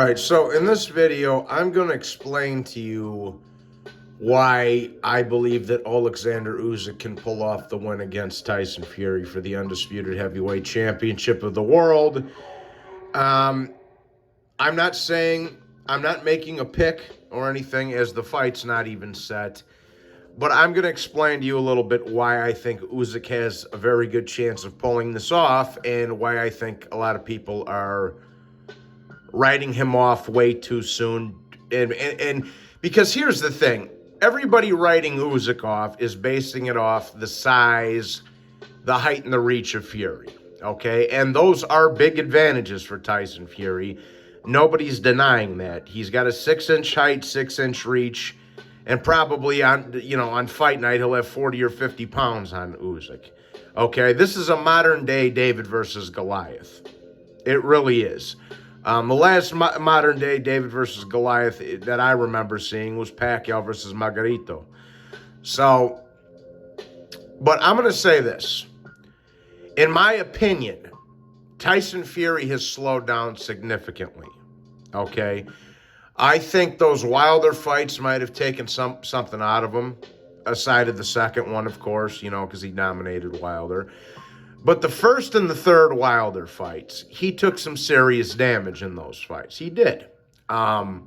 All right, so in this video, I'm going to explain to you why I believe that Oleksandr Usyk can pull off the win against Tyson Fury for the undisputed heavyweight championship of the world. Um, I'm not saying, I'm not making a pick or anything, as the fight's not even set, but I'm going to explain to you a little bit why I think Usyk has a very good chance of pulling this off and why I think a lot of people are writing him off way too soon. And because here's the thing, everybody writing Usyk off is basing it off the size, the height, and the reach of Fury. Okay, and those are big advantages for Tyson Fury. Nobody's denying that. He's got a 6-inch height, 6-inch reach, and probably on fight night he'll have 40 or 50 pounds on Usyk. Okay, this is a modern day David versus Goliath. It really is. The last modern day David versus Goliath that I remember seeing was Pacquiao versus Margarito. So, but I'm going to say this. In my opinion, Tyson Fury has slowed down significantly. Okay? I think those Wilder fights might have taken something out of him, aside of the second one, of course, because he dominated Wilder. But the first and the third Wilder fights, he took some serious damage in those fights. He did. Now,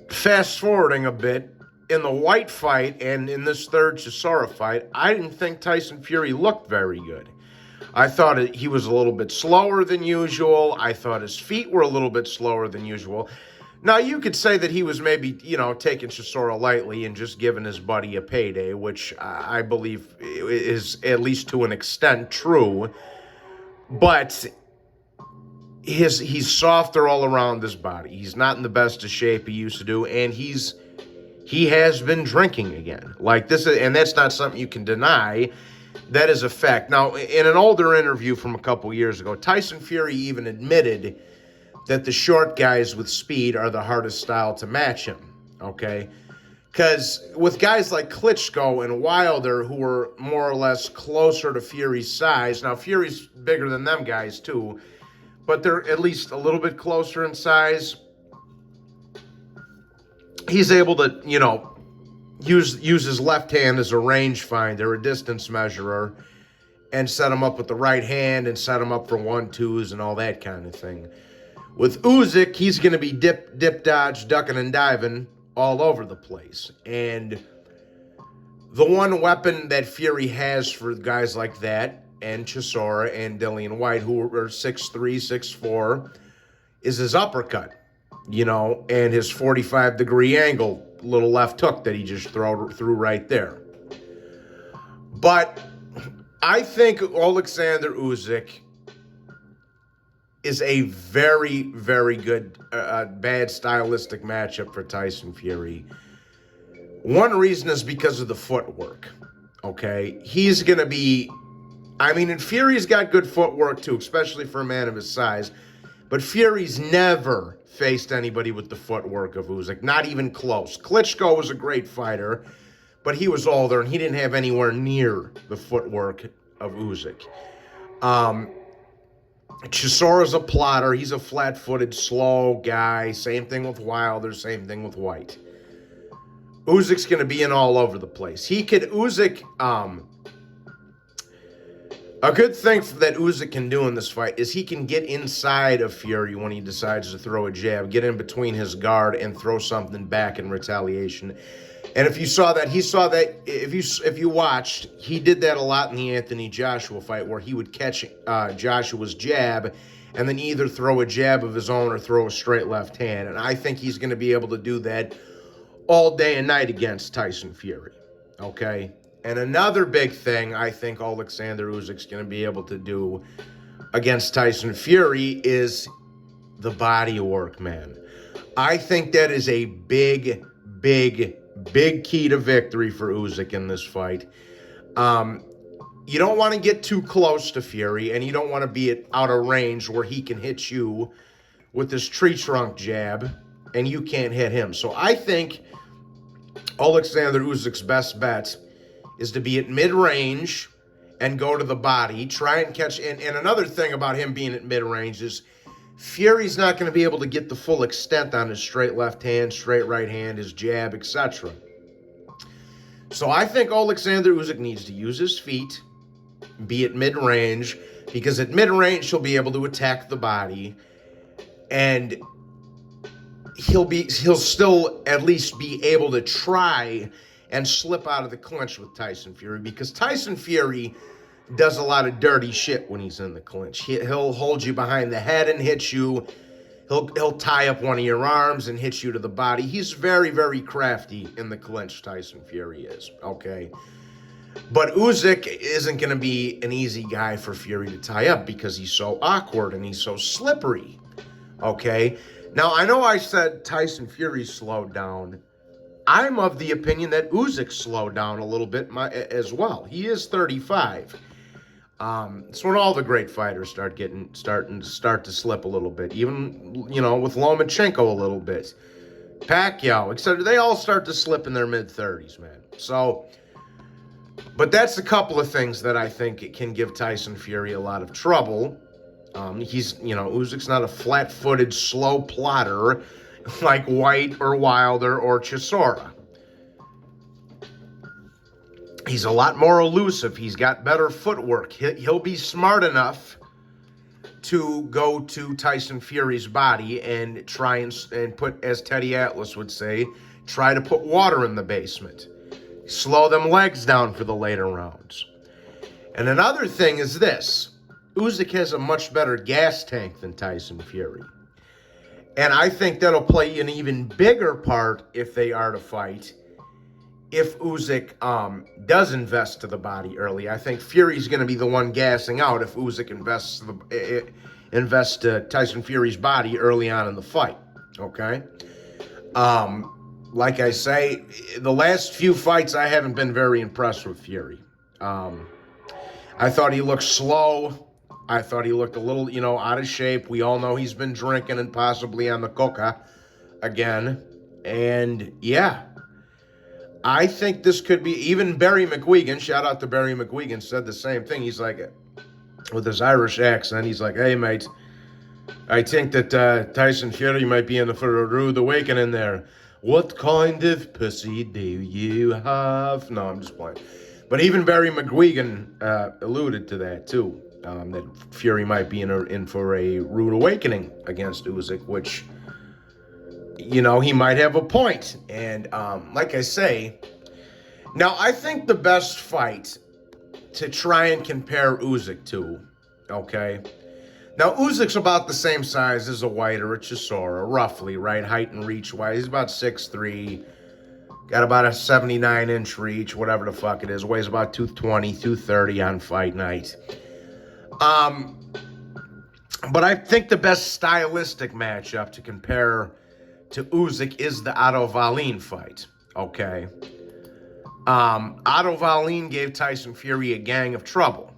fast forwarding a bit, in the White fight and in this third Chisora fight, I didn't think Tyson Fury looked very good. I thought he was a little bit slower than usual. I thought his feet were a little bit slower than usual. Now, you could say that he was maybe, taking Chisora lightly and just giving his buddy a payday, which I believe is, at least to an extent, true. But he's softer all around his body. He's not in the best of shape he used to do, and he has been drinking again. Like this, and that's not something you can deny. That is a fact. Now, in an older interview from a couple years ago, Tyson Fury even admitted that the short guys with speed are the hardest style to match him, okay? Because with guys like Klitschko and Wilder, who were more or less closer to Fury's size, now Fury's bigger than them guys too, but they're at least a little bit closer in size. He's able to, use his left hand as a rangefinder, a distance measurer, and set him up with the right hand and set him up for 1-2s and all that kind of thing. With Usyk, he's going to be dip, dodge, ducking, and diving all over the place. And the one weapon that Fury has for guys like that, and Chisora and Dillian White, who are 6'3", 6'4", is his uppercut, and his 45-degree angle, little left hook that he just threw right there. But I think Oleksandr Usyk is a very, very good, bad stylistic matchup for Tyson Fury. One reason is because of the footwork, okay? He's going to be, and Fury's got good footwork too, especially for a man of his size, but Fury's never faced anybody with the footwork of Usyk, not even close. Klitschko was a great fighter, but he was older, and he didn't have anywhere near the footwork of Usyk. Chisora's a plotter. He's a flat-footed, slow guy. Same thing with Wilder. Same thing with White. Usyk's going to be in all over the place. Usyk, a good thing that Usyk can do in this fight is he can get inside of Fury when he decides to throw a jab, get in between his guard, and throw something back in retaliation. And if you saw that, if you watched, he did that a lot in the Anthony Joshua fight, where he would catch Joshua's jab and then either throw a jab of his own or throw a straight left hand. And I think he's going to be able to do that all day and night against Tyson Fury, okay? And another big thing I think Oleksandr Usyk's going to be able to do against Tyson Fury is the body work, man. I think that is a big key to victory for Usyk in this fight. You don't want to get too close to Fury, and you don't want to be out of range where he can hit you with this tree trunk jab, and you can't hit him. So I think Oleksandr Usyk's best bet is to be at mid-range and go to the body, try and catch. And another thing about him being at mid-range is Fury's not going to be able to get the full extent on his straight left hand, straight right hand, his jab, etc. So I think Oleksandr Usyk needs to use his feet, be at mid-range, because at mid-range he'll be able to attack the body, and he'll still at least be able to try and slip out of the clinch with Tyson Fury, because Tyson Fury does a lot of dirty shit when he's in the clinch. He'll hold you behind the head and hit you. He'll tie up one of your arms and hit you to the body. He's very, very crafty in the clinch, Tyson Fury is, okay? But Usyk isn't going to be an easy guy for Fury to tie up because he's so awkward and he's so slippery, okay? Now, I know I said Tyson Fury slowed down. I'm of the opinion that Usyk slowed down a little bit as well. He is 35. It's when all the great fighters start to slip a little bit. Even, with Lomachenko a little bit. Pacquiao, etc. They all start to slip in their mid-30s, man. So, but that's a couple of things that I think it can give Tyson Fury a lot of trouble. Usyk's not a flat-footed, slow plotter like White or Wilder or Chisora. He's a lot more elusive. He's got better footwork. He'll be smart enough to go to Tyson Fury's body and try and put, as Teddy Atlas would say, try to put water in the basement. Slow them legs down for the later rounds. And another thing is this. Usyk has a much better gas tank than Tyson Fury. And I think that'll play an even bigger part if they are to fight. If Usyk does invest to the body early, I think Fury's going to be the one gassing out if Usyk invests to Tyson Fury's body early on in the fight, okay? Like I say, the last few fights I haven't been very impressed with Fury. I thought he looked slow. I thought he looked a little, out of shape. We all know he's been drinking and possibly on the coca again. And, yeah. I think this could be, even Barry McGuigan, shout out to Barry McGuigan, said the same thing. He's like, with his Irish accent, he's like, hey, mate, I think that Tyson Fury might be in for a rude awakening there. What kind of pussy do you have? No, I'm just playing. But even Barry McGuigan alluded to that, too, that Fury might be in for a rude awakening against Usyk, which... he might have a point. And like I say, now I think the best fight to try and compare Usyk to, okay? Now, Usyk's about the same size as a White or a Chisora, roughly, right? Height and reach-wise. He's about 6'3", got about a 79-inch reach, whatever the fuck it is. Weighs about 220, 230 on fight night. But I think the best stylistic matchup to compare to Usyk is the Otto Wallin fight, okay? Otto Wallin gave Tyson Fury a gang of trouble.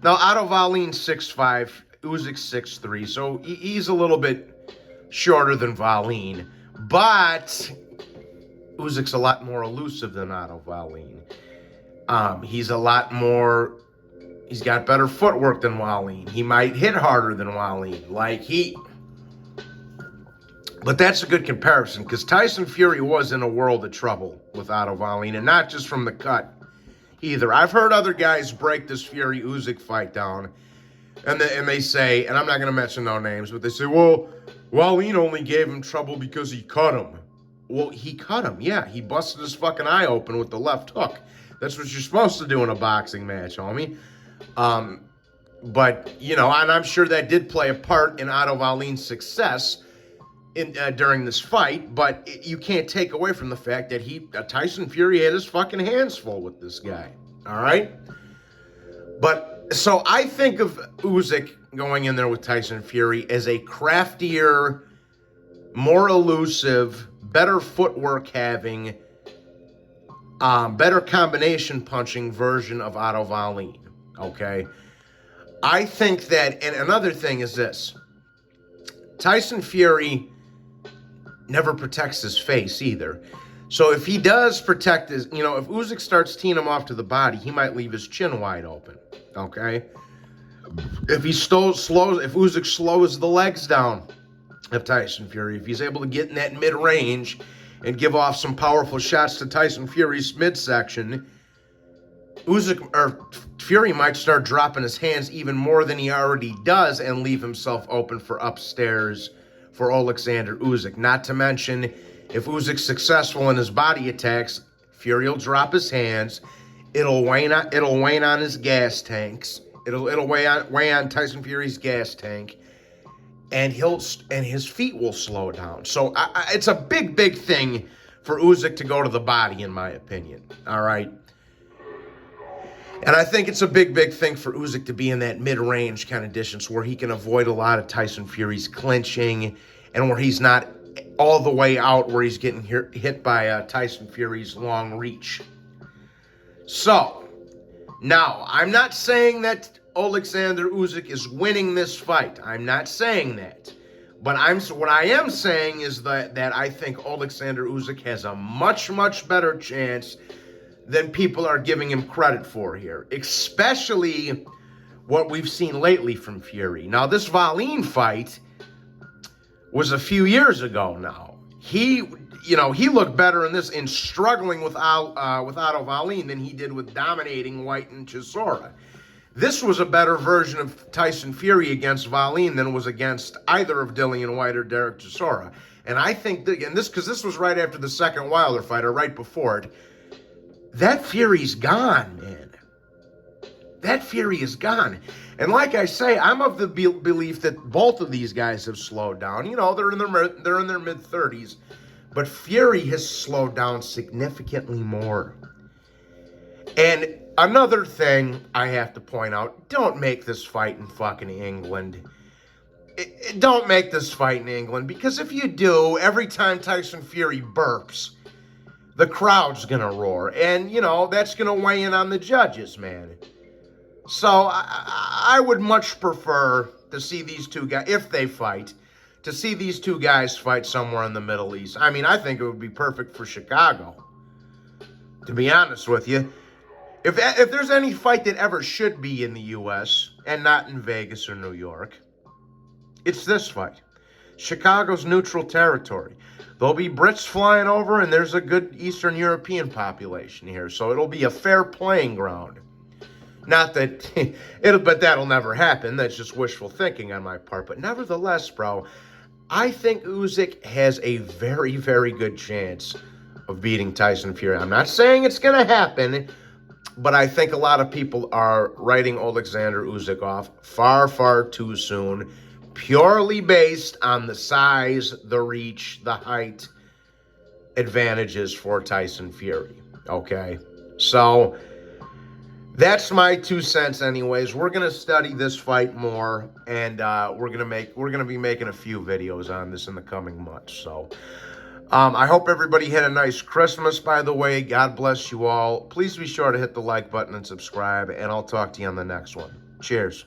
Now, Otto Wallin's 6'5", Usyk's 6'3", so he's a little bit shorter than Wallin, but Usyk's a lot more elusive than Otto Wallin. He's got better footwork than Wallin. He might hit harder than Wallin, But that's a good comparison, because Tyson Fury was in a world of trouble with Otto Wallin, and not just from the cut either. I've heard other guys break this Fury-Usyk fight down, and they say, and I'm not going to mention no names, but they say, well, Wallin only gave him trouble because he cut him. Well, he cut him, yeah. He busted his fucking eye open with the left hook. That's what you're supposed to do in a boxing match, homie. But, and I'm sure that did play a part in Otto Wallin's success during this fight, but you can't take away from the fact that Tyson Fury had his fucking hands full with this guy, all right? But, so I think of Usyk going in there with Tyson Fury as a craftier, more elusive, better footwork having, better combination punching version of Otto Wallin, okay? I think that, and another thing is this, Tyson Fury never protects his face either. So if he does protect his, if Usyk starts teeing him off to the body, he might leave his chin wide open, okay? If Usyk slows the legs down of Tyson Fury, if he's able to get in that mid-range and give off some powerful shots to Tyson Fury's midsection, Fury might start dropping his hands even more than he already does and leave himself open for upstairs for Oleksandr Usyk. Not to mention, if Usyk's successful in his body attacks, Fury will drop his hands. It'll wane on his gas tanks. It'll weigh on Tyson Fury's gas tank, and his feet will slow down. So it's a big thing for Usyk to go to the body, in my opinion. All right. And I think it's a big thing for Usyk to be in that mid-range kind of distance where he can avoid a lot of Tyson Fury's clinching and where he's not all the way out where he's getting hit by Tyson Fury's long reach. So, now, I'm not saying that Oleksandr Usyk is winning this fight. I'm not saying that. But what I am saying is that I think Oleksandr Usyk has a much better chance than people are giving him credit for here, especially what we've seen lately from Fury. Now, this Wallin fight was a few years ago now. He looked better in struggling without Wallin than he did with dominating White and Chisora. This was a better version of Tyson Fury against Wallin than was against either of Dillian White or Derek Chisora. And I think because this was right after the second Wilder fight, or right before it, that Fury's gone, man. That Fury is gone. And like I say, I'm of the belief that both of these guys have slowed down. They're in their mid-30s. But Fury has slowed down significantly more. And another thing I have to point out, don't make this fight in fucking England. Don't make this fight in England, because if you do, every time Tyson Fury burps, the crowd's going to roar. And, that's going to weigh in on the judges, man. So I would much prefer to see these two guys, if they fight, to see these two guys fight somewhere in the Middle East. I mean, I think it would be perfect for Chicago, to be honest with you. If there's any fight that ever should be in the U.S. and not in Vegas or New York, it's this fight. Chicago's neutral territory. There'll be Brits flying over, and there's a good Eastern European population here, so it'll be a fair playing ground. Not that but that'll never happen. That's just wishful thinking on my part. But nevertheless, bro, I think Usyk has a very good chance of beating Tyson Fury. I'm not saying it's going to happen, but I think a lot of people are writing Oleksandr Usyk off far too soon, purely based on the size, the reach, the height advantages for Tyson Fury. Okay? So that's my 2 cents anyways. We're going to study this fight more, and we're going to be making a few videos on this in the coming months. So I hope everybody had a nice Christmas, by the way. God bless you all. Please be sure to hit the like button and subscribe, and I'll talk to you on the next one. Cheers.